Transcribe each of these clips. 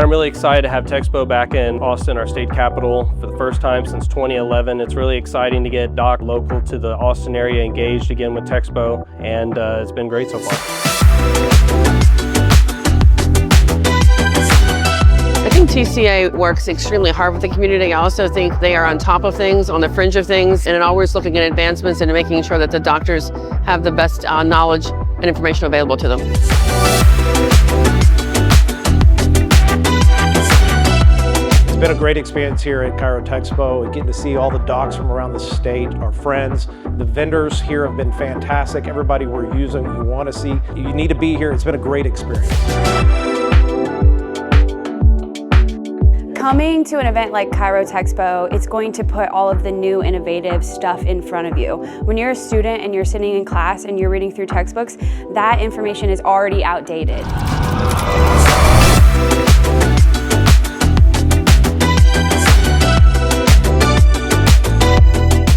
I'm really excited to have Texpo back in Austin, our state capital, for the first time since 2011. It's really exciting to get doc local to the Austin area engaged again with Texpo, and it's been great so far. I think TCA works extremely hard with the community. I also think they are on top of things, on the fringe of things, and always looking at advancements and making sure that the doctors have the best knowledge and information available to them. It's been a great experience here at Chiro Texpo, getting to see all the docs from around the state, our friends. The vendors here have been fantastic. Everybody we're using, you want to see, you need to be here. It's been a great experience. Coming to an event like Chiro Texpo, it's going to put all of the new innovative stuff in front of you. When you're a student and you're sitting in class and you're reading through textbooks, that information is already outdated.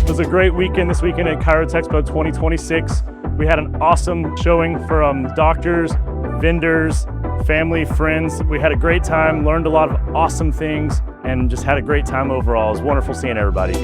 It was a great weekend this weekend at Chiro Texpo 2026. We had an awesome showing from doctors, vendors, family, friends. We had a great time, learned a lot of awesome things, and just had a great time overall. It was wonderful seeing everybody.